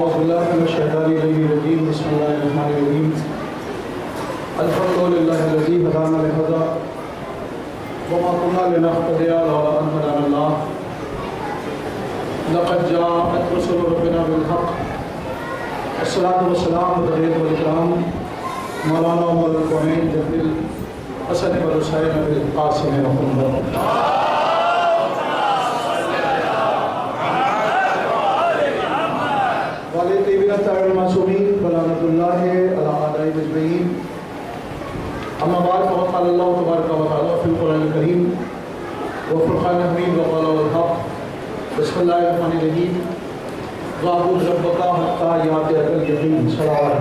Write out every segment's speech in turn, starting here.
أعوذ بالله من الشيطان الرجيم بسم الله الرحمن الرحيم الحمد لله الذي هدانا لهذا وما كنا لنهتدي لولا أن هدانا الله لقد جاءت رسل ربنا بالحق الصلاة والسلام والتحية والإكرام مولانا عمر الكونين جد الحسن والحسين بالقاسم محمد والطيبين الطاهرين المعصومين ولعنة الله على أعدائهم أجمعين. أما بعد فقد قال الله تبارك وتعالى في القرآن الكريم وفرقان الحميد وقال الحق بسم الله الرحمن الرحيم واعبد ربك حتى يأتيك اليقين. صلوات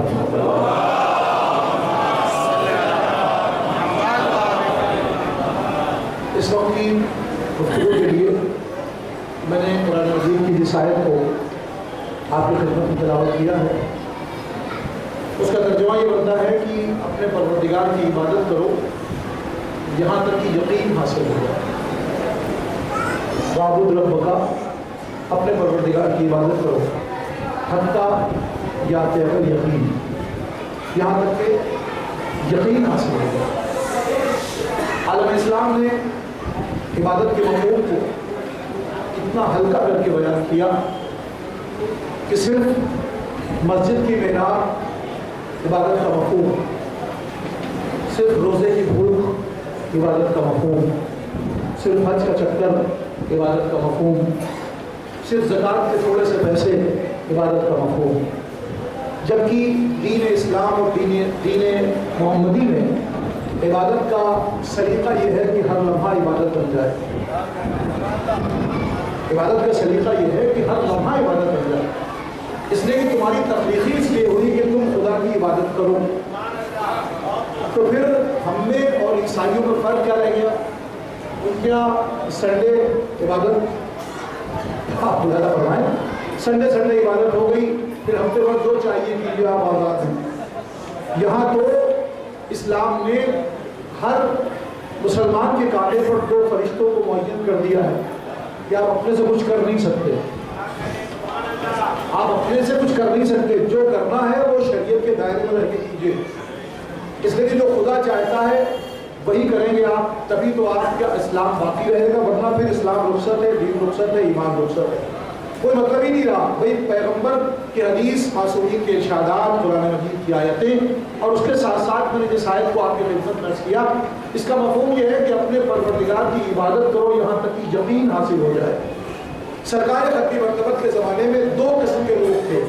اس وقت کی گفتگو کے لیے میں نے قرآن مجید کی جس آیت کو آپ کی خدمت میں تلاوت کیا ہے اس کا ترجمہ یہ بنتا ہے کہ اپنے پروردگار کی عبادت کرو یہاں تک کہ یقین حاصل ہو جائے. واعبد ربک اپنے پروردگار کی عبادت کرو حتیٰ یأتیک الیقین یہاں تک کہ یقین حاصل ہو جائے. عالم اسلام نے عبادت کے مفہوم کو اتنا ہلکا کر کے بیان کیا کہ صرف مسجد کی مینار عبادت کا مفہوم، صرف روزے کی بھوک عبادت کا مفہوم، صرف حج کا چکر عبادت کا مفہوم، صرف زکوٰۃ کے تھوڑے سے پیسے عبادت کا مفہوم. جبکہ دین اسلام اور دین محمدی میں عبادت کا سلیقہ یہ ہے کہ ہر لمحہ عبادت بن جائے. عبادت کا سلیقہ یہ ہے کہ ہر لمحہ عبادت بن جائے. اس لیے کہ تمہاری تخلیقی اس لیے ہوئی کہ تم خدا کی عبادت کرو. تو پھر ہم میں اور عیسائیوں میں فرق کیا رہ گیا؟ ان کے یہاں سنڈے عبادت آپ زیادہ فرمائیں سنڈے عبادت ہو گئی، پھر ہفتے بعد جو چاہیے کیجیے آپ آزاد ہیں. یہاں تو اسلام نے ہر مسلمان کے کانٹے پر دو فرشتوں کو معین کر دیا ہے کہ آپ اپنے سے کچھ کر نہیں سکتے. آپ اپنے سے کچھ کر نہیں سکتے، جو کرنا ہے وہ شریعت کے دائرے میں رہ کے کیجیے. اس لیے جو خدا چاہتا ہے وہی کریں گے آپ، تبھی تو آپ کا اسلام باقی رہے گا، ورنہ پھر اسلام رخصت ہے، دین رخصت ہے، ایمان رخصت ہے، کوئی مطلب ہی نہیں رہا. وہی پیغمبر کی حدیث، معصومین کے ارشادات، قرآن مجید کی آیتیں، اور اس کے ساتھ ساتھ میں نے جس آیت کو آپ کی خدمت میں عرض کیا، اس کا مفہوم یہ ہے کہ اپنے پروردگار کی عبادت کرو یہاں تک کہ یقین حاصل ہو جائے. سرکار خطی مرتبت کے زمانے میں دو قسم کے لوگ تھے.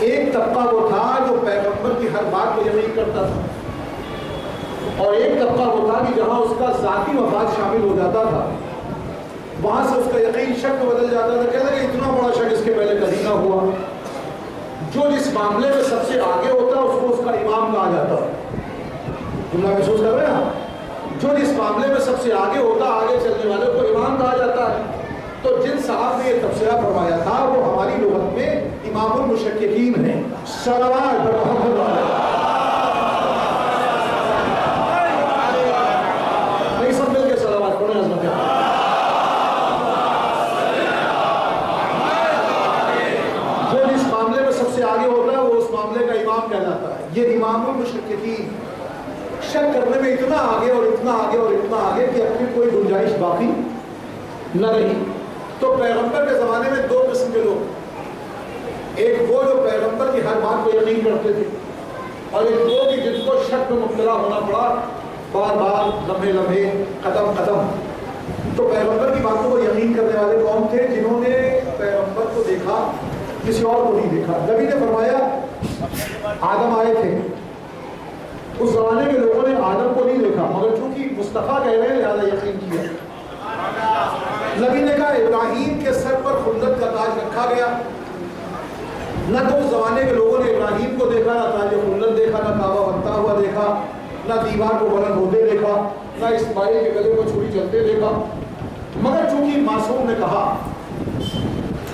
ایک طبقہ وہ تھا جو پیغمبر کی ہر بات کو یقین کرتا تھا، اور ایک طبقہ وہ تھا کہ جہاں اس کا ذاتی مفاد شامل ہو جاتا تھا وہاں سے اس کا یقین شک میں بدل جاتا تھا. کہتے ہیں اتنا بڑا شک اس کے پہلے کبھی نہ ہوا. جو جس معاملے میں سب سے آگے ہوتا اس کو اس کا امام کہا جاتا. جملہ محسوس کر رہے ہیں آپ؟ جو جس معاملے میں سب سے آگے ہوتا، آگے چلنے والے کو امام کہا جاتا ہے. تو جن صاحب نے یہ تبصرہ فرمایا تھا وہ ہماری لغت میں امام المشککین ہیں. صلوات محمد نہیں سب مل کے صلوات پڑھیں عظمت ہے. جو جس معاملے میں سب سے آگے ہوتا ہے وہ اس معاملے کا امام کہلاتا ہے. یہ امام المشککین شک کرنے میں اتنا آگے اور اتنا آگے اور اتنا آگے کہ اپنی کوئی گنجائش باقی نہ رہی. تو پیغمبر کے زمانے میں دو قسم کے لوگ، ایک وہ جو پیغمبر کی ہر بات کو یقین کرتے تھے، اور ایک وہ کہ جن کو شک میں مبتلا ہونا پڑا بار بار، لمحے لمحے، قدم قدم. تو پیغمبر کی باتوں کو یقین کرنے والے کون تھے؟ جنہوں نے پیغمبر کو دیکھا، کسی اور کو نہیں دیکھا. نبی نے فرمایا آدم آئے تھے، اس زمانے کے لوگوں نے آدم کو نہیں دیکھا، مگر چونکہ مصطفیٰ کہہ رہے ہیں لہذا یقین کیا. نبی نے کہا ابراہیم کے سر پر خلت کا تاج رکھا گیا. نہ تو اس زمانے کے لوگوں نے ابراہیم کو دیکھا، نہ تاج خلت دیکھا، نہ کعبہ بنتا ہوا دیکھا، نہ دیوار کو بلند ہوتے دیکھا، نہ اسماعیل کے گلے کو چھری چلتے دیکھا. مگر چونکہ معصوم نے کہا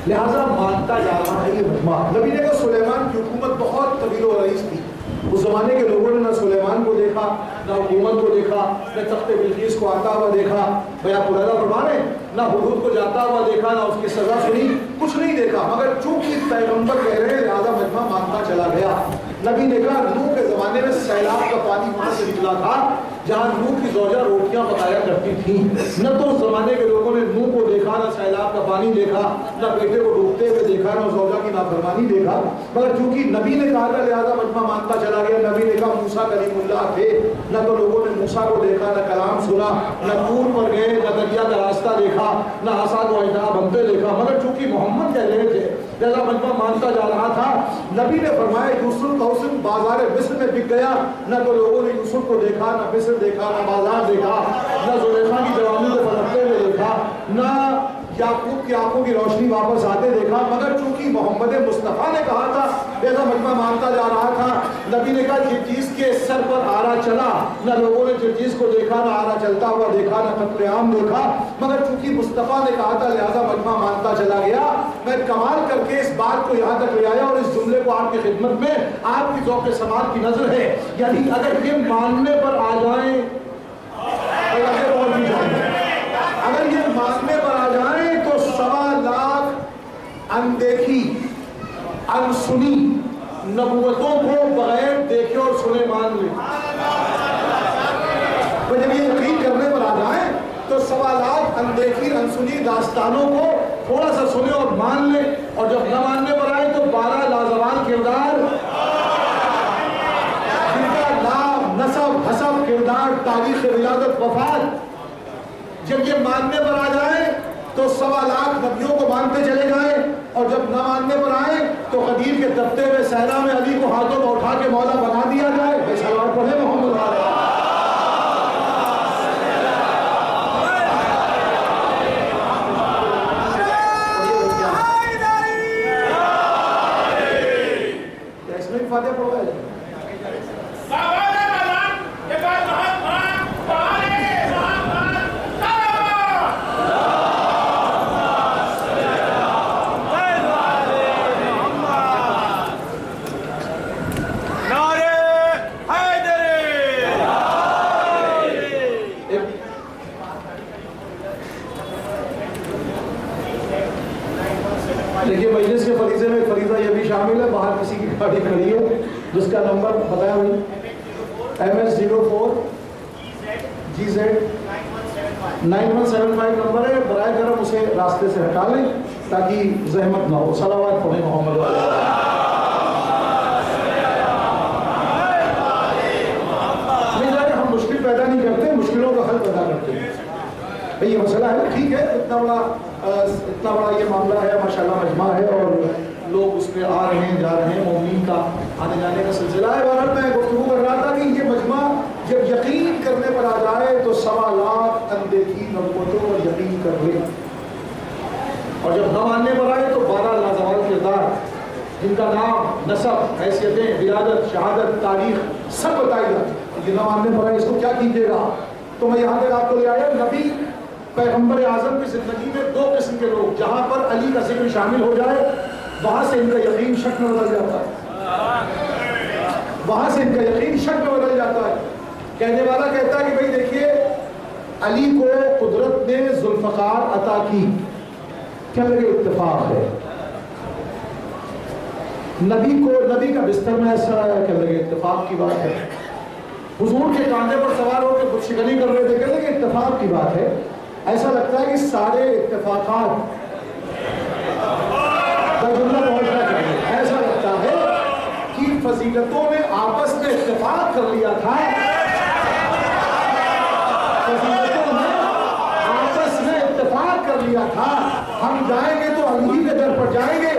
لہذا مانتا جا رہا ہے یہ مجمع. نبی نے کہا سلیمان کی حکومت بہت طویل و عریض تھی. اس زمانے کے لوگوں نے نہ سلیمان کو دیکھا، نہ حکومت کو دیکھا، نہ تخت بلقیس کو آتا ہوا دیکھا. بھیا پرانا فرمانے نہ حدود کو جاتا ہوا دیکھا، نہ اس کی سزا سنی، کچھ نہیں دیکھا، مگر چونکہ پیغمبر کہہ رہے ہیں لہٰذا مجمع مانتا چلا گیا۔ نبی نے کہا نوح کے زمانے میں سیلاب کا پانی وہاں سے نکلا تھا جہاں نوح کی زوجہ روٹیاں پکایا کرتی تھیں۔ نہ تو اس زمانے کے لوگوں نے نوح کو دیکھا، نہ سیلاب کا پانی دیکھا، نہ بیٹے کو ڈوبتے ہوئے دیکھا، نہ زوجہ کی نافرمانی دیکھا، مگر چونکہ نبی نے کہا تھا لہٰذا مجمع مانتا چلا گیا۔ نبی نے کہا موسیٰ کلیم اللہ تھے، نہ تو لوگوں نے موسیٰ کو دیکھا، نہ کلام سنا، نہ طور پر گئے، نہ دریا کا راستہ دیکھا، نہ عصا کو اجنحا بنتے دیکھا، مگر چونکہ محمد کہہ رہے تھے لہذا مجمع مانتا جا رہا تھا۔ نبی نے فرمایا یوسف کا حسن بازار مصر میں بک گیا، نہ تو لوگوں نے یوسف کو دیکھا، نہ مصر دیکھا، نہ بازار دیکھا، نہ زلیخا کی جوانی کو پلٹتے ہوئے دیکھا، نہ یعقوب کی آنکھوں کی روشنی واپس آتے دیکھا، مگر چونکہ محمد مصطفیٰ نے کہا تھا لہذا مجمع مانتا جا رہا تھا۔ نبی نے کہا جس چیز کے سر پر آرا چلا، نہ لوگوں نے جس چیز کو دیکھا، نہ آرا چلتا ہوا دیکھا، نہ قتل عام دیکھا، مگر چونکہ مصطفیٰ نے کہا تھا لہذا مجمع مانتا چلا گیا۔ میں کمال کر کے اس بات کو یہاں تک لے آیا اور اس جملے کو آپ کی خدمت میں آپ کی ذوق سماعت کی نظر ہے، یعنی اگر یہ ماننے پر آ جائیں، اگر یہ ماننے پر آ جائیں تو 1.25 لاکھ اندیکھی انسنی نبوتوں کو بغیر دیکھے اور سنے مان لیں۔ جب یہ یقین کرنے پر آ جائیں تو 1.25 لاکھ اندیکھی انسنی داستانوں کو تھوڑا سا سنے اور مان لیں، اور جب نہ ماننے پر آئے تو 12 لازوال کردار جن کا نام نسب حسب کردار تاریخ ولادت وفات، جب یہ ماننے پر آ جائیں تو 1.25 لاکھ نبیوں کو مانتے چلے جائیں، اور جب نہ ماننے پر آئیں تو قدیر کے دبتے ہوئے صحرا میں علی کو ہاتھوں میں اٹھا کے مولا بنا دیا جائے۔ بے سلام پڑھے محمد علیہ۔ کیا اس میں بھی فاتحہ پڑھا ہے؟ دیکھیے مجلس کے فریضے میں فریضہ یہ بھی شامل ہے، باہر کسی کی گاڑی کھڑی ہے جس کا نمبر بتایا بھائی MS04 GZ 9175 نمبر ہے، برائے کرم اسے راستے سے ہٹا لیں تاکہ زحمت نہ ہو۔ صلوات پڑھیں محمد علیہ۔ ہم مشکل پیدا نہیں کرتے، مشکلوں کا حل پیدا کرتے ہیں۔ بھئی یہ مسئلہ ہے، ٹھیک ہے، اتنا بڑا یہ معاملہ ہے، ماشاءاللہ مجمع ہے اور لوگ اس پہ آ رہے ہیں جا رہے ہیں، مومنین کا آنے جانے کا سلسلہ ہے۔ بہرحال میں گفتگو کر رہا تھا کہ یہ مجمع جب یقین کرنے پر آ جائے تو 1.25 لاکھ اندیکھی نبوتوں پر یقین کر لے، اور جب نہ ماننے پر آئے تو 12 لازوال کردار جن کا نام نسب حیثیتیں ولادت شہادت تاریخ سب بتائی جاتی، یہ نہ ماننے پر آئے اس کو کیا کیجیے گا؟ تو میں یہاں تک آپ کو لے آیا، نبی پیغمبر اعظم کی زندگی میں 2 قسم کے لوگ، جہاں پر علی کا ذکر شامل ہو جائے وہاں سے ان کا یقین شک میں بدل جاتا ہے، وہاں سے ان کا یقین شک میں بدل جاتا ہے۔ کہنے والا کہتا ہے کہ بھئی دیکھیے علی کو قدرت نے ذوالفقار عطا کی، کیا لگے اتفاق ہے، نبی کا بستر میں ایسا ہے، کیا لگے اتفاق کی بات ہے، حضور کے کاندھے پر سوار ہو کے خود شکنی کر رہے تھے، کیا لگے اتفاق کی بات ہے۔ ایسا لگتا ہے کہ سارے اتفاقات کا جملہ پہنچنا چاہیے، ایسا لگتا ہے کہ فضیلتوں نے آپس میں اتفاق کر لیا تھا، فضیلتوں نے آپس میں اتفاق کر لیا تھا، ہم جائیں گے تو علی کے در پر جائیں گے،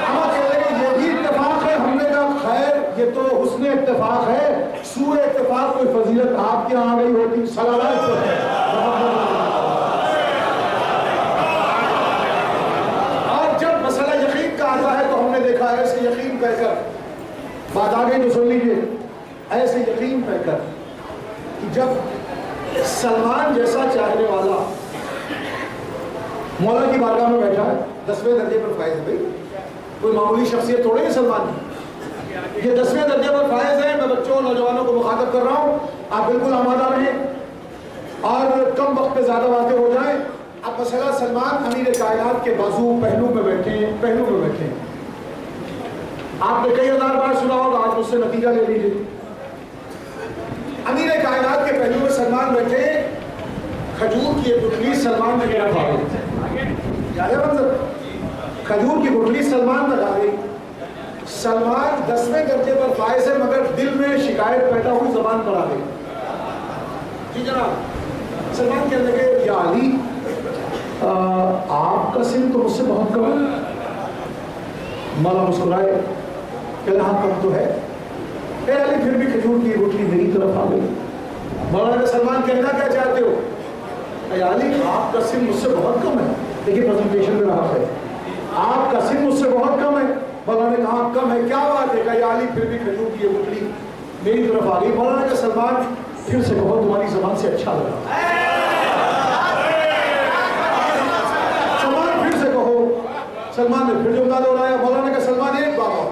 ہم کہہ رہے ہیں یہ بھی اتفاق ہے، ہم نے کہا خیر یہ تو حسن اتفاق ہے، سوء اتفاق کوئی فضیلت آپ کے یہاں آ گئی ہوتی، صلوات پڑھیں۔ ایسے یقین پہ کر بات آ گئی تو سن لیجیے، ایسے یقین پہ کر کہ جب سلمان جیسا چاہنے والا مولا کی بارگاہ میں بیٹھا ہے، 10ویں درجے پر فائز ہے، بھائی کوئی معمولی شخصیت تھوڑے ہی سلمان کی، یہ 10ویں درجے پر فائز ہے۔ میں بچوں اور نوجوانوں کو مخاطب کر رہا ہوں، آپ بالکل آمادہ رہیں اور کم وقت پہ زیادہ باتیں ہو جائیں۔ اب مسئلہ سلمان امیر کائنات کے بازو پہلو میں بیٹھے ہیں. آپ نے کئی ہزار بار سنا ہوگا, آج مجھ سے نتیجہ لے لیجیے. امیر کائنات کے پہلو میں سلمان بیٹھے, کھجور کی ایک گٹلی سلمان نے کیا کھا گئی. کیا ہے منظر؟ کھجور کی گٹلی سلمان تک آ گئی. سلمان 10ویں درجے پر فائز ہے, مگر دل میں شکایت پیدا ہوئی, زبان پر آ گئی. جی جناب. سلمان کہنے لگے یا علی, آپ کا سن تو مجھ سے بہت کم ہے. مولا مسکرائے, کہ ہاں کم تو ہے. اے علی پھر بھی کھجور کی گٹلی میری طرف آ گئی. مولا نے سلمان کہنا کیا چاہتے ہو؟ اے علی آپ کا سن مجھ سے بہت کم ہے. دیکھیے پریزنٹیشن میں رہا ہے, آپ کا سن مجھ سے بہت کم ہے. مولا نے کہا کم ہے, کیا بات ہے؟ کہ علی پھر بھی کھجور کی گٹلی میری طرف آ گئی. مولا نے کہا سلمان پھر سے کہو, تمہاری زبان سے اچھا لگا. سلمان پھر سے کہو. سلمان نے پھر جملہ دہرایا. مولا نے کہا سلمان ایک بات اور,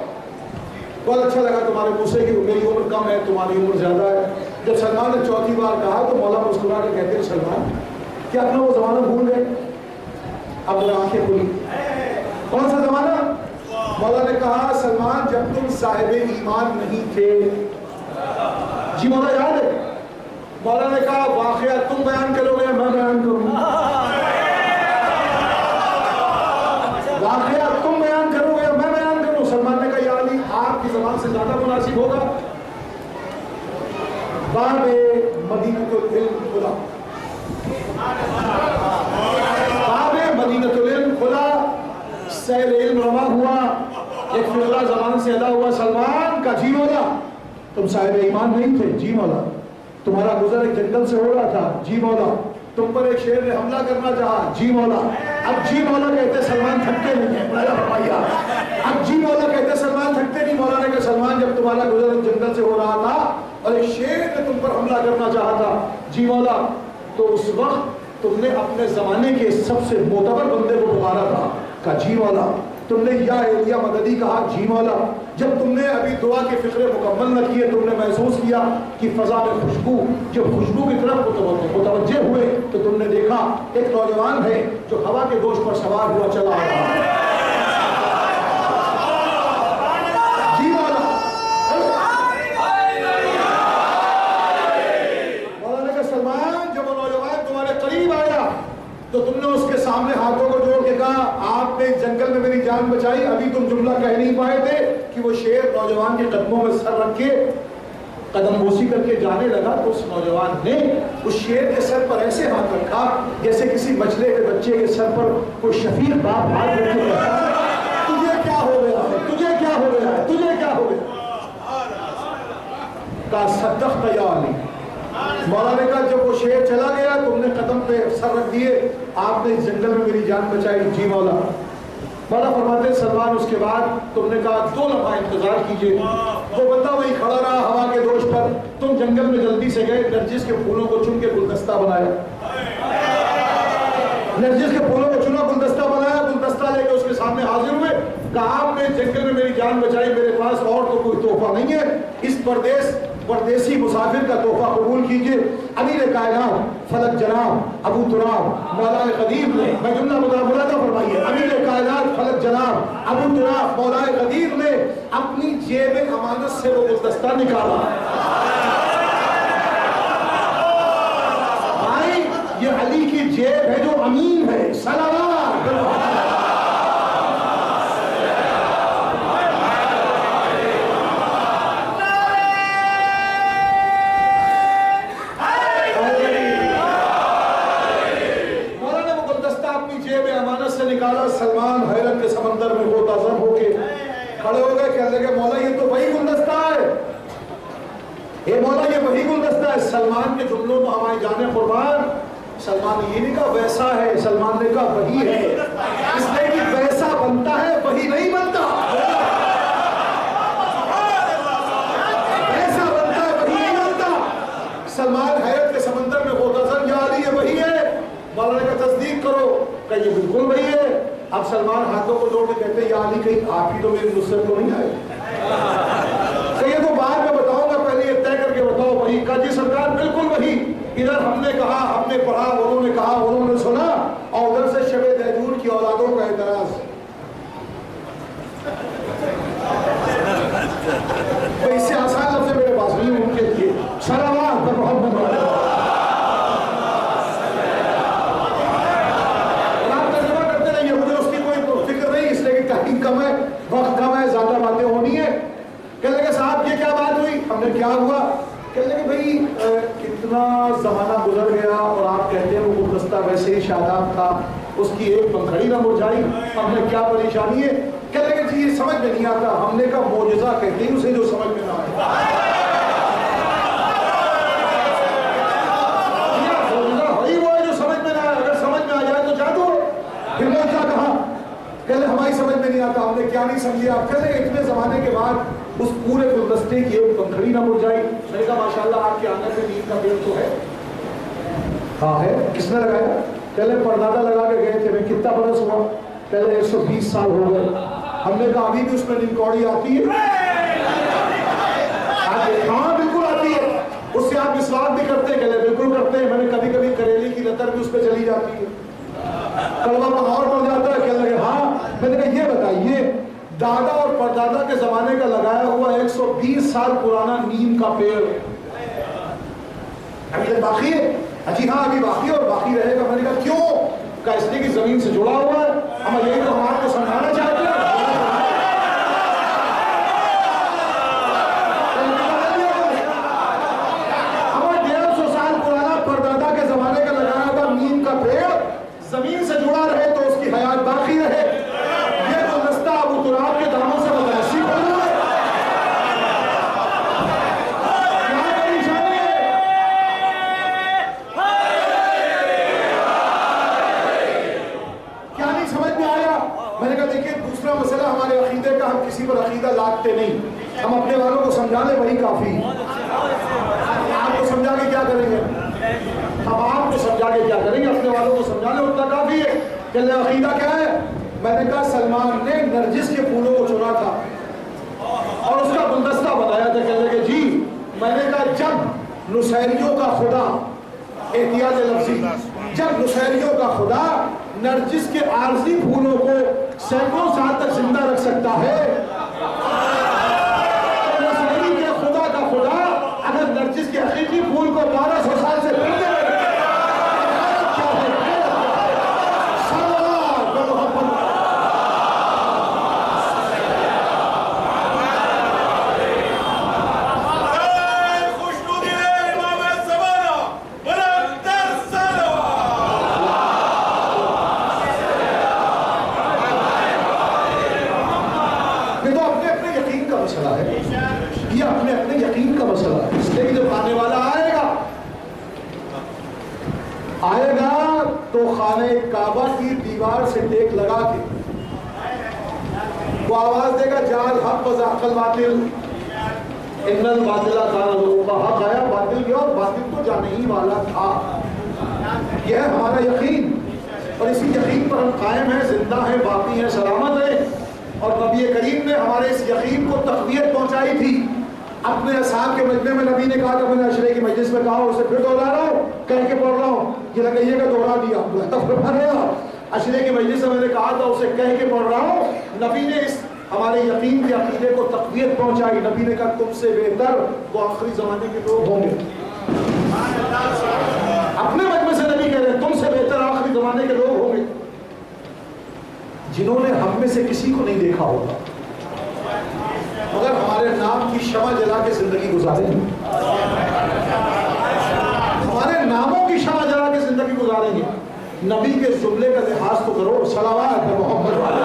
بہت اچھا لگا تمہارے منہ سے کہ میری عمر کم ہے, تمہاری عمر زیادہ ہے. جب سلمان نے چوتھی بار کہا تو مولا مسکرا کے کہتے ہیں سلمان کیا اپنا وہ زمانہ بھول گئے؟ اب میرا آنکھیں کھلی. کون سا زمانہ؟ مولا نے کہا سلمان جب تم صاحب ایمان نہیں تھے. جی مولا یاد ہے؟ مولا نے کہا واقعہ تم بیان کرو گے میں بیان کروں؟ واقعہ تم بیان کرو گے میں بیان کروں؟ سلمان نے کہا یا علی آپ کی زبان سے زیادہ مناسب ہوگا. باب مدینۃ العلم کھلا. باب مدینۃ العلم کھلا, سیل علم رواں ہوا, ایک فقرہ زبان سے ادا ہوا. سلمان کا جی مولا تم صاحب ایمان نہیں تھے. جی مولا. تمہارا گزر ایک جنگل سے ہو رہا تھا. جی مولا. تم پر ایک شیر نے حملہ کرنا چاہا. جی مولا. اب جی مولا کہتے سلمان تھکتے نہیں ہیں. اب جی مولا کہتے سلمان تھکتے نہیں. مولا نے کہا سلمان جب تمہارا گزر ایک جنگل سے ہو رہا تھا اور ایک شیر نے تم پر حملہ کرنا چاہا تھا. جی مولا. تو اس وقت تم نے اپنے زمانے کے سب سے معتبر بندے کو پکارا تھا. کہا جی مولا. تم نے یا ایلیا مددی کہا. جی مولا. جب تم نے ابھی دعا کے فقرے مکمل نہ کیے تم نے محسوس کیا کہ فضا میں خوشبو, جب خوشبو کی طرف متوجہ ہوئے تو تم نے دیکھا ایک نوجوان ہے جو ہوا کے دوش پر سوار ہوا چلا آ رہا ہے. جی مولا. مولا نے کہا سلمان جب وہ نوجوان تمہارے قریب آیا تو تم نے اس کے سامنے ہاتھوں کو جوڑ کے کہا آپ نے جنگل میں میری جان بچائی. ابھی تم جملہ کہہ نہیں پائے تھے کہ وہ شیر نوجوان کے قدموں میں سر رکھ کے قدم بوسی کر کے جانے لگا تو اس نوجوان نے اس شیر کے سر پر ایسے ہاتھ رکھا جیسے کسی بچلے کے بچے کے سر پر کوئی شفیق باپ ہاتھ رکھ کے کہتا تجھے کیا ہو گیا ہے, تجھے کیا ہو گیا ہے, تجھے کیا ہو گیا؟ کہا صدقت یا علی. مولا نے کہا جب وہ شیر چلا گیا تم نے قدم پہ سر رکھ دیے, آپ نے اس جنگل میں میری جان بچائی. جی مولا. مولا فرماتے ہیں سلمان اس کے بعد تم نے کہا 2 لمحہ انتظار کیجئے. وہ بندہ وہی کھڑا رہا ہوا کے دوش پر. تم جنگل میں جلدی سے گئے, نرجس کے پھولوں کو چن کے گلدستہ بنایا. نرجس کے پھولوں کو چنا, گلدستہ بنایا, گلدستہ لے کے اس کے سامنے حاضر ہوئے. کہا آپ نے جنگل میں میری جان بچائی, میرے پاس اور تو کوئی تحفہ نہیں ہے, اس پردیسی مسافر کا تحفہ قبول کیجئے. امیر کائنات فلک جناب ابو تراب مولا قدیر نے, میں جملہ ملاحظہ فرمائیے, امیر کائنات فلک جناب ابو تراب مولا قدیر نے اپنی جیب امانت سے وہ گلدستہ نکالا. بھائی یہ علی کی جیب ہے جو امین ہے. صلوات. سلمان حیرت کے سمندر میں غوطہ زر ہو کے کھڑے ہو گئے, کہنے لگے مولا یہ تو وہی گلدستہ ہے. اے مولا یہ وہی گلدستہ ہے. سلمان کے جملوں میں ہماری جانیں قربان. سلمان نے یہ نہیں کہا ویسا ہے, سلمان نے کہا وہی ہے. اس لیے کہ ویسا بنتا ہے وہی نہیں بنتا. ویسا بنتا ہے وہی نہیں بنتا. سلمان حیرت کے سمندر میں غوطہ زر, یا علی یہ وہی ہے. مولا نے کہا تصدیق کرو. کہ یہ بالکل وہی ہے. اب سلمان ہاتھوں کو جوڑ کے کہتے ہیں یا علی کہیں آپ ہی تو میری نصرت کو نہیں آئے. کہ یہ تو بعد میں بتاؤں گا, پہلے یہ طے کر کے بتاؤ وہی. کہا جی سرکار بالکل وہی. ادھر ہم نے کہا, ہم نے پڑھا, انہوں نے کہا, انہوں نے سنا, اور ہے زیادہ باتیں ہونی ہے. کہنے لگے صاحب یہ کیا بات ہوئی؟ ہم نے کیا ہوا؟ کہنے لگے بھائی کتنا زمانہ گزر گیا اور آپ کہتے ہیں وہ گلدستہ ویسے ہی شاداب تھا, اس کی ایک پنکھڑی نہ مرجھائی, ہم نے کیا پریشانی ہے؟ کہنے لگے جی یہ سمجھ میں نہیں آتا. ہم نے کہا معجزہ کہتے ہیں اسے جو سمجھ میں نہ آئے. وہی وہ ہے جو سمجھ میں نہ آئے, اگر سمجھ میں آ جائے تو جادو. پھر معجزہ کہا؟ کہنے ہماری سمجھ میں نہیں آتا. ہم نے کیا نہیں سمجھا؟ آپ کہنے اتنے زمانے کے بعد اس پورے گلدستے کی ایک پنکھڑی نہ مرجھائی. میں نے کہا ماشاءاللہ آپ کے آنگن میں نیم کا پیڑ تو ہے. ہاں ہے. کس نے لگایا؟ پہلے پردادا لگا کے گئے تھے. میں کتنا برس ہوا؟ پہلے 120 سال ہو گئے. ہم نے کہا ابھی بھی اس میں نیم کوڑی آتی ہے؟ ہاں بالکل آتی ہے. اس سے آپ مسواک بھی کرتے ہیں؟ کہتے بالکل کرتے ہیں. میں نے کبھی کبھی کریلے کی لتر بھی اس پہ چلی جاتی ہے. کڑوا پن اور پڑ جاتا ہے. کہنے لگے ہاں. میں نے کہا یہ بتائیے دادا اور پردادا کے زمانے کا لگایا ہوا 120 سال پرانا نیم کا پیڑ ابھی تک باقی ہے؟ جی ہاں ابھی باقی ہے اور باقی رہے گا. میں نے کہا کیوں؟ کہ اس لیے کہ زمین سے جڑا ہوا ہے. ہم یہی تو ہم آپ کو سمجھانا چاہتے ہیں. ہمارا 150 سال پرانا پردادا کے زمانے کا لگایا ہوا نیم کا پیڑ زمین سے جڑا رہے تو اس کی حیات باقی رہے. یہ تو رستہ ابو تراب کے داموں سے متناسب ہو جائے. مسئلہ ہمارے عقیدے کا, ہم کسی پر عقیدہ لاتے نہیں. ہم اپنے والوں کو سمجھا لیں وہی کافی. آپ کو سمجھا کے کیا کریں گے؟ ہم آپ کو سمجھا کے کیا کریں گے؟ اپنے والوں کو سمجھا لیں اتنا کافی ہے. کہ عقیدہ کیا ہے؟ میں نے کہا سلمان نے نرجس کے پھولوں کو چنا تھا اور اس کا گلدستہ بنایا تھا. کہنے لگے جی. میں نے کہا جب نصیریوں کا خدا, احتیاط لفظی, جب نصیریوں کا خدا نرجس کے عارضی پھولوں کو سینکڑوں سال تک زندہ رکھ سکتا ہے, تو نصیری کے خدا کا خدا اگر نرجس کے حقیقی پھول کو 1200 سال سے پھر دے کعبہ کی دیوار سے ٹیک لگا کے وہ آواز دے گا جال حق و زاق الباطل ان الباطل کان زہوقا. حق آیا, باطل گیا, اور باطل تو جانے ہی والا تھا. یہ ہے ہمارا یقین اور اسی یقین پر ہم قائم ہیں, زندہ ہیں, باقی ہیں, سلامت ہیں. اور نبی کریم نے ہمارے اس یقین کو تقویت پہنچائی تھی. اپنے اصحاب کے مجمع میں نبی نے کہا کہ میں نے عشرے کی مجلس میں کہا اسے پھر دوہرا رہا ہوں, کہہ کے پڑھ رہا ہوں. یہ لگا یہ کا دوہرا دیا. عشرے کی مجلس میں نے کہا تھا اسے کہہ کے پڑھ رہا ہوں. نبی نے اس ہمارے یقین کے عقیدے کو تقویت پہنچائی. نبی نے کہا تم سے بہتر وہ آخری زمانے کے لوگ ہوں گے. اپنے مجمع سے نبی کہہ رہے ہیں تم سے بہتر آخری زمانے کے لوگ ہوں گے جنہوں نے ہم میں سے کسی کو نہیں دیکھا ہوگا مگر ہمارے نام کی شمع جلا کے زندگی گزاریں گے. ہمارے ناموں کی شمع جلا کے زندگی گزاریں گے. نبی کے جملے کا لحاظ تو کرو, صلوات محمد والے.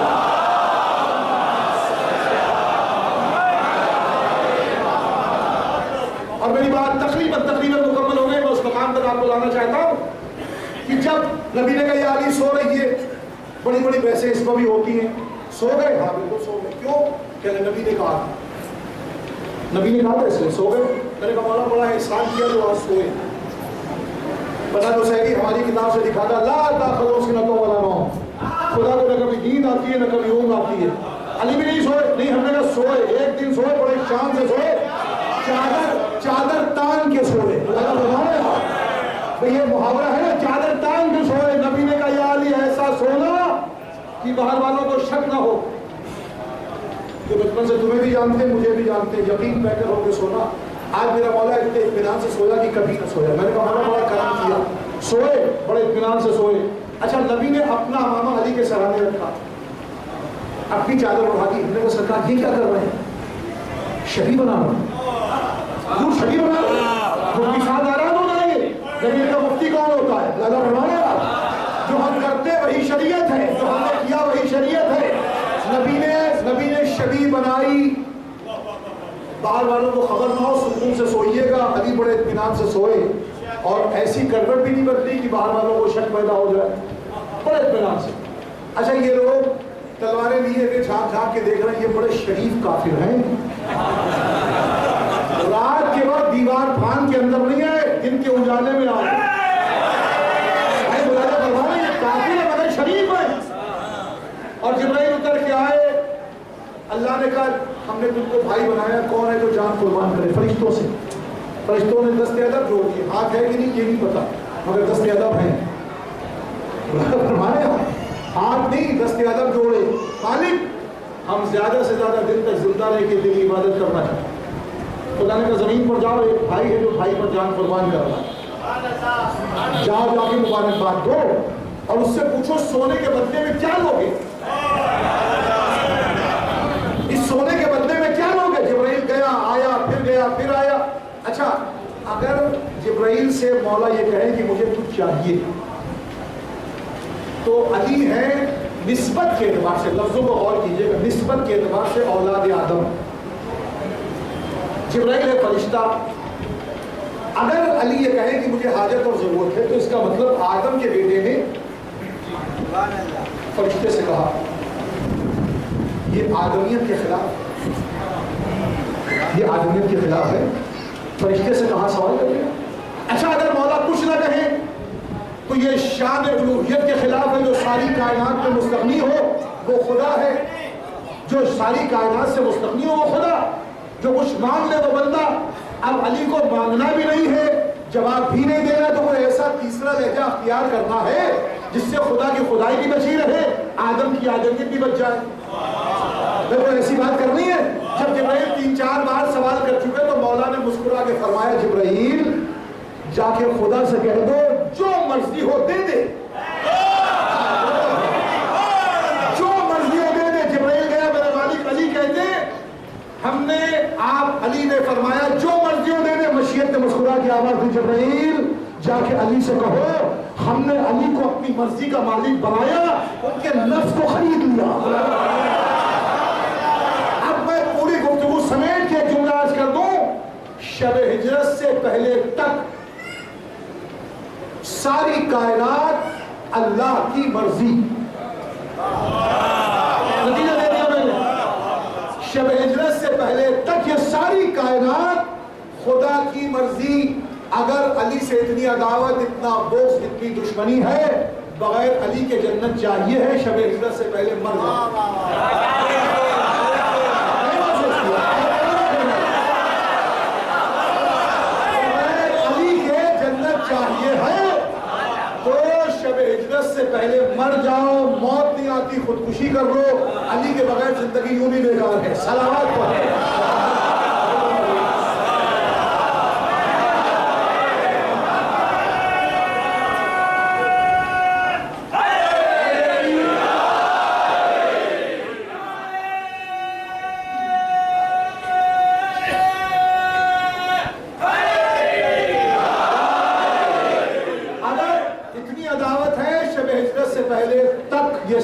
اور میری بات تقریباً مکمل ہو گئی. میں اس مقام تک آپ کو لانا چاہتا ہوں کہ جب نبی نے کہا یہ علی سو رہی ہے, بڑی بڑی بحثیں اس پر بھی ہوتی ہیں. سو گئے؟ ہاں بالکل سو گئے. کیوں؟ کہ نبی نے کہا تھا اس لیے سو گئے. میں نے کہا مولا بڑا احسان کیا جو آج سوئے. پتہ تو صحیح ہماری کتاب سے لکھا تھا لا تاخذوا سنۃ ولا نوم. خدا کو نہ کبھی نیند آتی ہے نہ کبھی اونگ آتی ہے. علی بھی نہیں سوئے. نہیں, ہم نے کہا سوئے. ایک دن سوئے, بڑے شان سے سوئے, چادر تان کے سوئے. یہ محاورہ ہے نا, چادر تان کے سوئے. نبی نے کہا یا علی ایسا سونا کہ باہر والوں کو شک نہ ہو کہ بچپن سے تمہیں بھی جانتے ہیں مجھے بھی جانتے ہیں, یقین پہ کر ہو کے سونا. آج میرا مولا اتنے اطمینان سے سویا کہ کبھی نہ سویا. میں نے کہا مولا بڑا کرم کیا, سوئے, بڑے اطمینان سے سوئے. اچھا, نبی نے اپنا امامہ علی کے سرانے رکھا. اپنی چادر اٹھا دی. نے کہا سرکار یہ کیا کر رہے ہیں؟ شبی بنا رہے ہیں. شبی بنا رہے ہیں. مفتی صاحب ناراض ہو جائیں گے. لیکن کا مفتی کون ہوتا ہے؟ اللہ فرمانے والا. جو ہم کرتے وہی شریعت ہے, جو ہم نے کیا وہی شریعت ہے. نبی نے شبی بنائی. باہر والوں کو خبر نہ ہو, سکون سے سوئیے گا. علی بڑے اطمینان سے سوئے اور ایسی کروٹ بھی نہیں بدلی کہ باہر والوں کو شک پیدا ہو جائے. بڑے اطمینان سے. اچھا یہ لوگ تلواریں لیے کہ جھانک جھانک کے دیکھ رہے ہیں, یہ بڑے شریف کافر ہیں. رات کے وقت دیوار پھان کے اندر نہیں آئے, دن کے اجالے میں آئے. یہ کافر ہے مگر شریف ہے. اور جبرائیل اتر کے آئے. اللہ نے کہا ہم نے تم کو بھائی بنایا, کون ہے جو جان قربان کرے؟ فرشتوں سے. فرشتوں نے دست ادب جوڑ دیے. ہاتھ ہے کہ نہیں یہ نہیں پتا, مگر دست ادب ہے. فرمانے ہاتھ نہیں, دست ادب جوڑے. مالک ہم زیادہ سے زیادہ دن تک زندہ رہ کے تیری عبادت کرنا چاہتے. خدا نے کہا زمین پر جاؤ, ایک بھائی ہے جو بھائی پر جان قربان کر رہا ہے, جاؤ جا کے مبارکباد دو اور اس سے پوچھو سونے کے بدلے میں کیا لوگے. اس سونے کے بدلے میں کیا لوگے؟ جبرائیل گیا آیا پھر آیا. اچھا اگر جبرائیل سے مولا یہ کہے کہ مجھے کچھ چاہیے تو علی ہے نسبت کے اعتبار سے, لفظوں کو غور کیجئے گا, نسبت کے اعتبار سے اولاد آدم. جبرائیل ہے فرشتہ. اگر علی یہ کہے کہ مجھے حاجت اور ضرورت ہے تو اس کا مطلب آدم کے بیٹے نے فرشتے سے کہا. یہ آدمیت کے خلاف, یہ آدمیت کے خلاف ہے. فرشتے سے کہاں سوال کرے گا؟ اچھا اگر مولا کچھ نہ کہے تو یہ شان الوہیت کے خلاف ہے. جو ساری کائنات میں مستغنی ہو وہ خدا ہے. جو ساری کائنات سے مستغنی ہو وہ خدا. جو کچھ مانگ لے وہ بندہ. اب علی کو مانگنا بھی نہیں ہے, جواب بھی نہیں دینا, تو کوئی ایسا تیسرا لہجہ اختیار کرنا ہے جس سے خدا کی خدائی بھی بچی رہے, آدم کی آدمیت بھی بچ جائے. کوئی ایسی بات کرنی ہے. جب جبرائیل 3-4 بار سوال کر چکے تو مولا نے مسکرا کے فرمایا جبرائیل جا کے خدا سے کہہ دو جو مرضی ہو دے دے, جو مرضی ہو دے دے. جبرائیل گیا, میرے مالک علی کہتے ہم نے, آپ علی نے فرمایا جو مرضی ہو دے دے. مشیت نے مسکرا کے آواز دی جبرائیل جا کے علی سے کہو ہم نے علی کو اپنی مرضی کا مالک بنایا, ان کے نفس کو خرید لیا. اب میں پوری گفتگو سمیٹ کے جملہ عرض کر دوں. شب ہجرت سے پہلے تک ساری کائنات اللہ کی مرضی. نتیجہ دے دیا میں نے. شب ہجرت سے پہلے تک یہ ساری کائنات خدا کی مرضی. اگر علی سے اتنی عداوت, اتنا بغض, اتنی دشمنی ہے, بغیر علی کے جنت چاہیے ہے, شب ہجرت سے پہلے مر جائے. چاہیے ہے تو شب ہجرت سے پہلے مر جاؤ. موت نہیں آتی, خودکشی کر لو. علی کے بغیر زندگی یوں بھی بیکار ہے. صلوات پڑھو.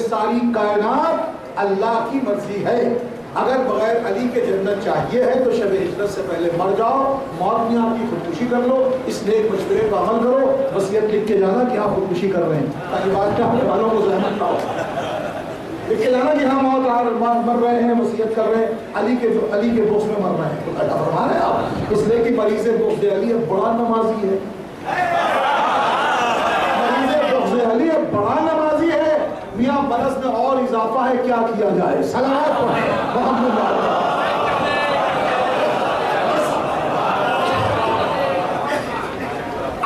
ساری کائنات اللہ کی مرضی ہے. اگر بغیر علی کے جنت چاہیے ہے تو شب ہجرت سے پہلے مر جاؤ. موت میں آپ کی خودکشی کر لو. اس نیک مشورے پر عمل کرو. وصیت لکھ کے جانا کہ آپ خودکشی کر رہے ہیں تاکہ بادشاہ والوں کو زحمت نہ ہو. لکھ کے جانا کہ ہم موت مر رہے ہیں, وصیت کر رہے ہیں, علی کے بغض میں مر رہے ہیں. تو اللہ فرما رہے ہیں آپ اس لیے کہ مریض بغض علی بڑا نمازی ہے. مریض بغض علی بڑا نمازی ہے. میاں برس میں اور اضافہ ہے, کیا کیا جائے. صلوات پڑھیں محمد علیہ.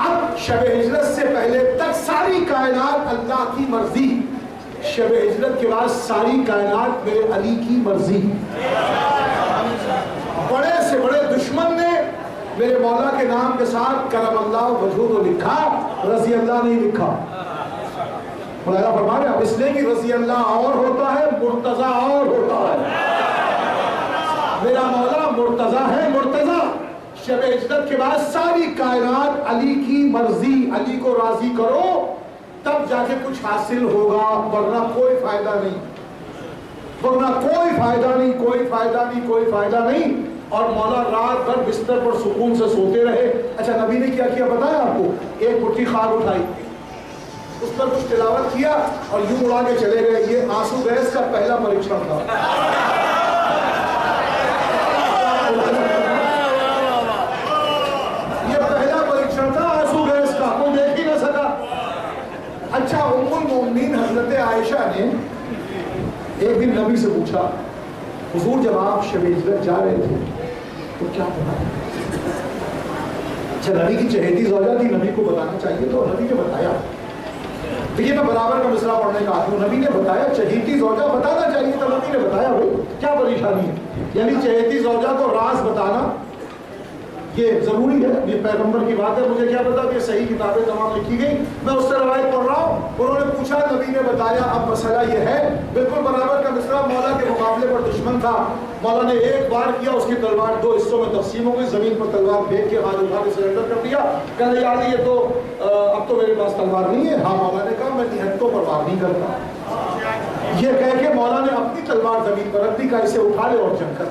اب شب ہجرت سے پہلے تک ساری کائنات اللہ کی مرضی. شب ہجرت کے بعد ساری کائنات میرے علی کی مرضی. بڑے سے بڑے دشمن نے میرے مولا کے نام کے ساتھ کرم اللہ وجہہ تو لکھا, رضی اللہ نہیں لکھا. مولانا فرما رہے ہیں اس لیے کہ رضی اللہ اور ہوتا ہے مرتضی اور ہوتا ہے. میرا مولا مرتضی ہے. مرتضی شب ہجرت کے بعد ساری کائنات علی کی مرضی, علی کو راضی کرو تب جا کے کچھ حاصل ہوگا, ورنہ کوئی فائدہ نہیں, ورنہ کوئی فائدہ نہیں, کوئی فائدہ نہیں, کوئی فائدہ نہیں. اور مولا رات بھر بستر پر سکون سے سوتے رہے. اچھا نبی نے کیا کیا بتایا آپ کو؟ ایک مٹھی خار اٹھائی, اس پر کچھ تلاوت کیا اور یوں اڑا کے چلے گئے. یہ آنسو گیس کا پہلا پریکشن تھا. یہ پہلا پریکشن تھا آنسو گیس کا, کوئی دیکھ ہی نہ سکا. اچھا ام المؤمنین حضرت عائشہ نے ایک دن نبی سے پوچھا, حضور جب آپ شب ہجرت جا رہے تھے تو کیا پڑھا؟ اچھا نبی کی چہیتی زوجہ تھی, نبی کو بتانا چاہیے تو نبی نے بتایا. دیکھیے میں برابر کا مصرع پڑھنے کا آدمی ہوں, نبی نے بتایا. چہیتی زوجہ بتانا چاہیے تو نبی نے بتایا. بھائی کیا پریشانی ہے؟ یعنی چہیتی زوجہ کو راز بتانا یہ ضروری ہے, یہ پیغمبر کی بات ہے. مجھے کیا پتا کہ صحیح کتابیں تمام لکھی گئی, میں اس سے روایت پڑھ رہا ہوں. انہوں نے پوچھا, نبی نے بتایا. اب مسئلہ یہ ہے بالکل برابر کا مصرع مولا کے مقابلے پر دشمن تھا. مولا نے ایک بار کیا, اس کی تلوار دو حصوں میں تقسیم ہو گئی, زمین پر تلوار پھینک کے ہاتھ اٹھا کے سرنڈر کر دیا. کہنے یار یہ تو اب تو میرے پاس تلوار نہیں ہے. ہاں مولا نے کہا میں نہتوں پر وار نہیں کرتا. یہ کہہ کے مولا نے اپنی تلوار زمین پر رکھ دی, کہا اسے اٹھا لے اور جنگ کر.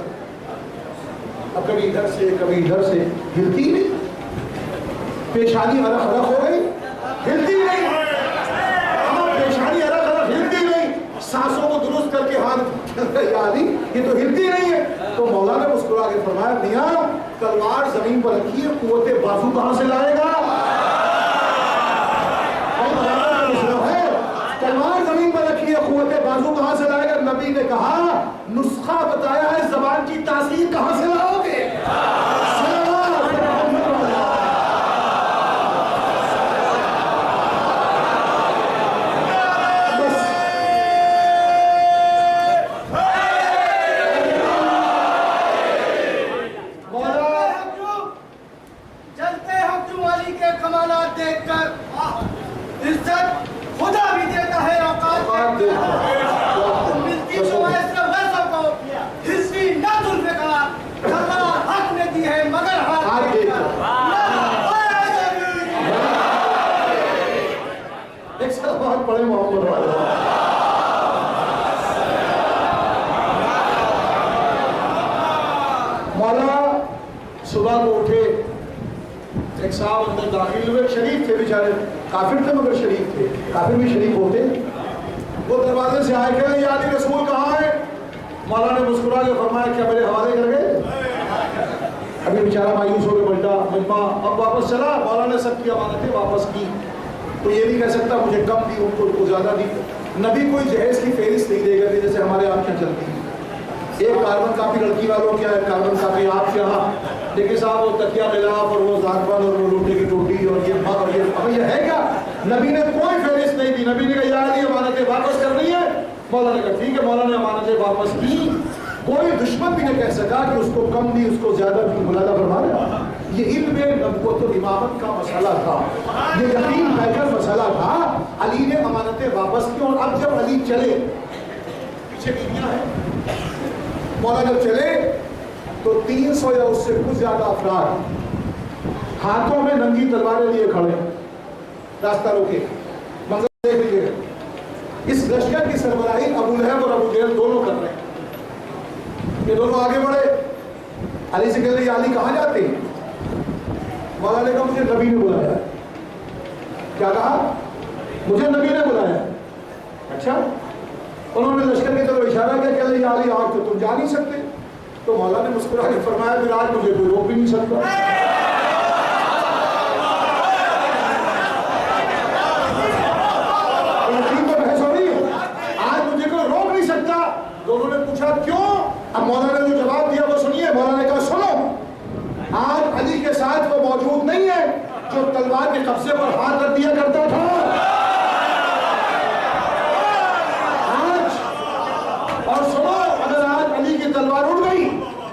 اب کبھی ادھر سے کبھی ادھر سے, ہلتی نہیں, پیشانی ارخ ارخ ہو گئی, ہلتی نہیں. اب پیشانی ارخ ارخ ہلتی نہیں, سانسوں کو درست کر کے ہاتھ یادی یہ تو ہلتی نہیں ہے. تو مولا نے مسکرا کے فرمایا, میاں تلوار زمین پر رکھی ہے, قوت بازو کہاں سے لائے گا؟ تلوار زمین پر رکھی ہے, قوت بازو کہاں سے لائے گا؟ نبی نے کہا نسخہ بتایا ہے, زبان کی تاثیر کہاں سے لاؤ گے؟ صبح کو اٹھے, ایک صاحب اندر داخل ہوئے, شریف تھے بیچارے, کافر تھے مگر شریف تھے, کافر بھی شریف ہوتے. وہ دروازے سے آئے, کہے یا علی رسول کہاں ہے؟ مولا نے مسکرا کے فرمایا کیا میرے حوالے کر گئے؟ ابھی بیچارہ مایوس ہو کے بلٹا مجمع, اب واپس چلا. مولا نے سب کی امانتیں واپس کی. تو یہ نہیں کہہ سکتا مجھے کم دی, ان کو زیادہ دی. نبی کوئی جہیز کی فہرست نہیں دے گا جیسے ہمارے آپ کیا چلتی ہے, ایک کاربن کاپی لڑکی والوں کیا ہے, کاربن کاپی آپ کیا, لیکن صاحب وہ تکیہ ملاف اور وہ زعفران اور وہ روٹی کی ٹوٹی اور یہ ماں اور یہ ہے کیا؟ نبی نے کوئی فہرست نہیں دی. نبی نے کہا یا علی امانتیں واپس کرنی ہے. مولا نے کہا ٹھیک ہے. مولا نے امانتیں واپس کی. کوئی دشمن بھی نہیں کہہ سکا کہ اس کو کم دی, اس کو زیادہ دی. مولانا فرما رہا یہ علم نبوت و امامت کا مسئلہ تھا, یہ یقین ہے کر مسئلہ تھا. علی نے امانتیں واپس کی. اور اب جب علی چلے, پیچھے بیویاں ہیں, مولا جب چلے تو 300 یا اس سے کچھ زیادہ افراد ہاتھوں میں ننگی تلواریں لیے کھڑے, راستہ روکے. منظر دیکھ لیجیے, اس لشکر کی سربراہی ابو لہب اور ابو جہل دونوں کر رہے ہیں. یہ دونوں آگے بڑھے, علی سے کہتے ہیں علی کہاں جاتے ہیں؟ مولا نے کہا مجھے نبی نے بلایا. کیا کہا؟ مجھے نبی نے بلایا. اچھا. انہوں نے لشکر کی طرف اشارہ کیا, کہتے ہیں علی آج تو تم جا نہیں سکتے. تو مولا نے مسکرا کے فرمایا پھر آج مجھے کوئی روک بھی نہیں سکتا. بحث ہو رہی ہے, آج مجھے کوئی روک نہیں سکتا. دونوں نے پوچھا کیوں؟ اب مولا نے جو جواب دیا وہ سنیے. مولا نے کہا سنو, آج علی کے ساتھ وہ موجود نہیں ہے جو تلوار کے قبضے پر ہاتھ رکھ دیا کرتا تھا. تلوار اڑ گئی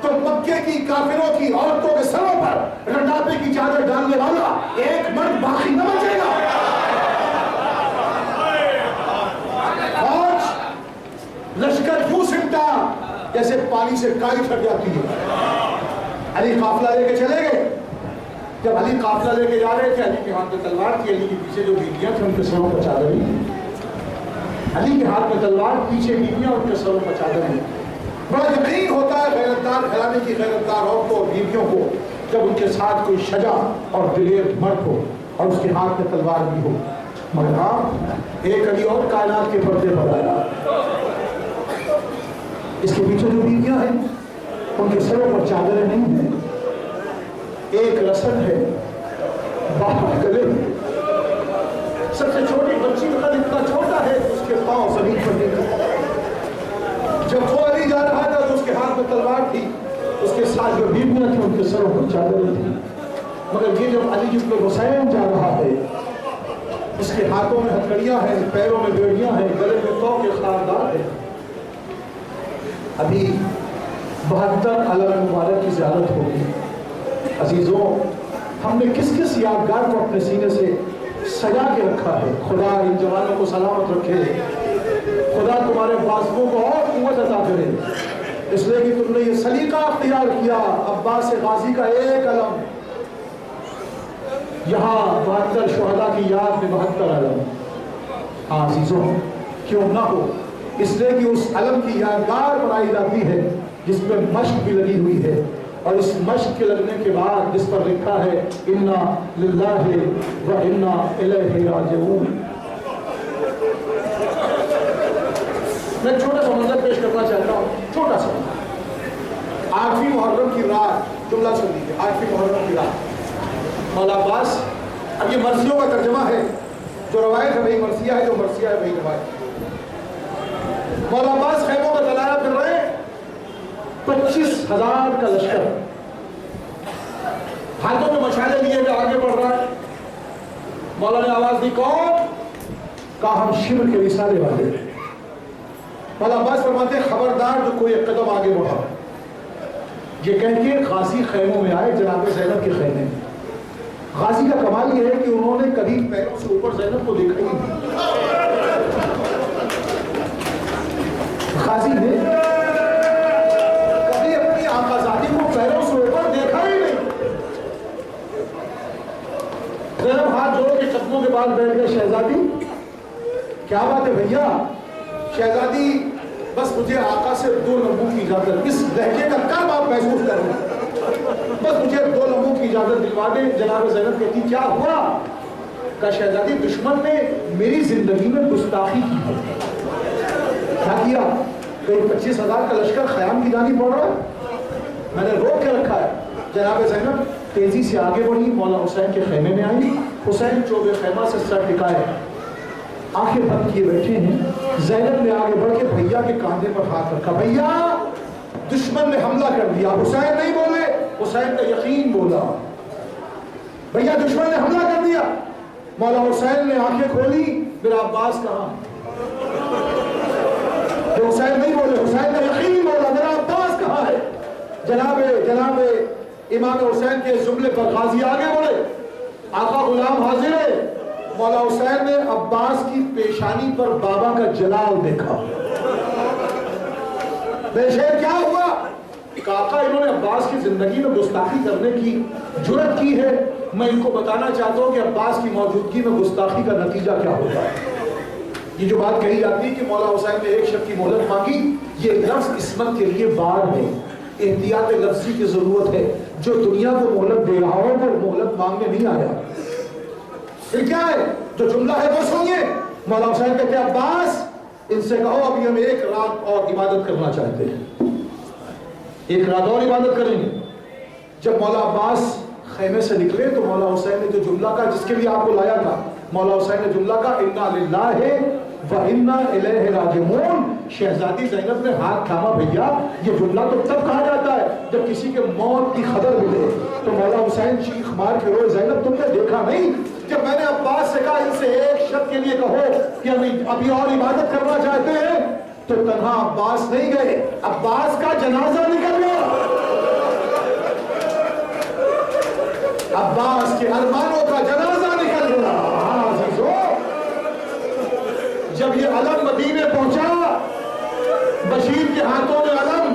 تو مکے کی کافروں کی عورتوں کے سروں پر رڈاپے کی چادر ڈالنے والا ایک مرد باقی نہ بچے گا. جیسے پانی سے کائی چھٹ جاتی ہے۔ علی قافلہ لے کے چلے گئے، جب علی قافلہ لے کے جا رہے تھے، علی کے ہاتھ میں تلوار تھی، علی کے پیچھے جو بیویاں تھیں ان کے سروں پر چادر تھی۔ علی کے ہاتھ میں تلوار، پیچھے بیویاں ان کے سروں پر چادر تھی۔ بڑا یقین ہوتا ہے غیرتدار گھرانے کی غیرتدار عورتوں اور بیویوں کو جب ان کے ساتھ کوئی شجاع اور دلیر مرد ہو اور اس کے ہاتھ میں تلوار بھی ہو۔ مگر آپ ایک علی اور کائنات کے پردے پر آیا، اس کے پیچھے جو بیویاں ہیں ان کے سروں پر چادریں نہیں ہیں، ایک رسن ہے باہر گلے میں، سب سے چھوٹی بچی کا قد اتنا چھوٹا ہے اس کے پاؤں زمین پر نہیں۔ جب وہ علی جا رہا تھا تو اس کے ہاتھ میں تلوار تھی، اس کے ساتھ جو بیویاں تھیں ان کے سروں پر چادریں تھیں۔ مگر یہ جب علی جس میں حسین جا رہا ہے، اس کے ہاتھوں میں ہتھکڑیاں ہیں، پیروں میں بیڑیاں ہیں، گلے میں توق کے خاردار ہیں۔ ابھی 72 علم مبارک کی زیارت ہوگی۔ عزیزوں، ہم نے کس کس یادگار کو اپنے سینے سے سجا کے رکھا ہے۔ خدا ان جوانوں کو سلامت رکھے، خدا تمہارے بازوؤں کو اور قوت عطا کرے، اس لیے کہ تم نے یہ سلیقہ اختیار کیا۔ عباس غازی کا ایک علم، یہاں 72 شہداء کی یاد میں 72 علم۔ ہاں عزیزوں، کیوں نہ ہو، اس لیے کہ اس علم کی یادگار بنائی جاتی ہے جس میں مشق بھی لگی ہوئی ہے، اور اس مشق کے لگنے کے بعد جس پر لکھا ہے انا للہ و انا الیہ راجعون۔ میں چھوٹا سا منظر پیش کرنا چاہتا ہوں، چھوٹا سا۔ 8ویں محرم کی رات، جملہ سن لیجیے، 8ویں محرم کی رات مولا عباس، اب یہ مرثیوں کا ترجمہ ہے، جو روایت ہے وہی مرثیہ ہے، جو مرثیہ ہے وہی روایت۔ مولا عباس خیموں کا دلائرہ پھر رہے، 25,000 کا لشکر ہاتھوں میں مشعلیں لیے ہوئے آگے بڑھ رہا ہے۔ مولا نے آواز دی، کون؟ کہا ہم شبر کے رسالے والے۔ مولا عباس فرماتے ہیں خبردار جو کوئی ایک قدم آگے بڑھا۔ یہ کہہ کے غازی خیموں میں آئے، جناب زینب کے خیمے میں۔ غازی کا کمال یہ ہے کہ انہوں نے کبھی پیروں سے اوپر زینب کو دیکھا ہی نہیں۔ غازی نے کبھی اپنی آقازادی کو پیروں سے اوپر دیکھا ہی نہیں۔ زینب ہاتھ جوڑ کے قدموں کے بعد بیٹھ گئے، شہزادی کیا بات ہے بھیا؟ شہزادی بس مجھے آقا سے 2 لمحوں کی اجازت، اس لہجے کا کرب آپ محسوس کر رہے ہیں، بس مجھے 2 لمحوں کی اجازت دلوا دیں۔ جناب زینب کہتی کیا ہوا؟ کہا شہزادی دشمن نے میری زندگی میں گستاخی کی ہے۔ کیا کیا؟ کہ 25,000 کا لشکر خیام کی جانب بڑھ رہا ہے، میں نے روک کے رکھا ہے۔ جناب زینب تیزی سے آگے بڑھی، مولا حسین کے خیمے میں آئی۔ حسین چوبے خیمہ سے سر ٹکائے، آنکھیں بند کیے بیٹھے ہیں۔ زینب نے آگے بڑھ کے بھیا کے کاندھے پر ہاتھ رکھا، بھیا دشمن نے حملہ کر دیا۔ حسین نہیں بولے، حسین کا یقین بولا، بھیا دشمن نے حملہ کر دیا۔ مولا حسین نے آنکھیں کھولی، میرا عباس کہاں؟ جو حسین نہیں بولے، حسین کا یقین بولا، میرا عباس کہاں ہے؟ جناب امام حسین کے جملے پر غازی آگے بڑھے، آقا غلام حاضر ہے۔ مولا حسین نے عباس کی پیشانی پر بابا کا جلال دیکھا۔ بے شیر کیا ہوا؟ آقا انہوں نے عباس کی زندگی میں گستاخی کرنے کی جرات کی ہے، میں ان کو بتانا چاہتا ہوں کہ عباس کی موجودگی میں گستاخی کا نتیجہ کیا ہوتا ہے۔ یہ جو بات کہی جاتی ہے کہ مولا حسین نے ایک شب کی مہلت مانگی، یہ لفظ عصمت کے لیے بار ہے، احتیاط لفظی کی ضرورت ہے۔ جو دنیا کو مہلت دے رہا ہو وہ مہلت مانگنے نہیں آیا۔ پھر کیا ہے جو جملہ ہے وہ سنیے۔ مولا حسین کہتے ہیں عباس ان سے کہو ابھی ہم 1 رات اور عبادت کرنا چاہتے ہیں، 1 رات اور عبادت کریں گے۔ جب مولا عباس خیمے سے نکلے تو مولا حسین نے جو جملہ کا جس کے لیے آپ کو لایا تھا، مولا حسین نے جملہ کا انا للہ و انا الیہ راجعون۔ شہزادی زینب نے ہاتھ تھاما، بھیا یہ جملہ تو تب کہا جاتا ہے جب کسی کے موت کی خبر ملے۔ تو مولا حسین چیخ مار کے روئے، زینب تم نے دیکھا نہیں جب میں نے عباس سے کہا ان سے 1 شب کے لیے کہو کہ ہم ابھی اور عبادت کرنا چاہتے ہیں، تو تنہا عباس نہیں گئے، عباس کا جنازہ نکل گیا، عباس کے ارمانوں کا جنازہ نکل گیا۔ ہاں عزیزو، جب یہ علم مدینے پہنچا، بشیر کے ہاتھوں میں علم،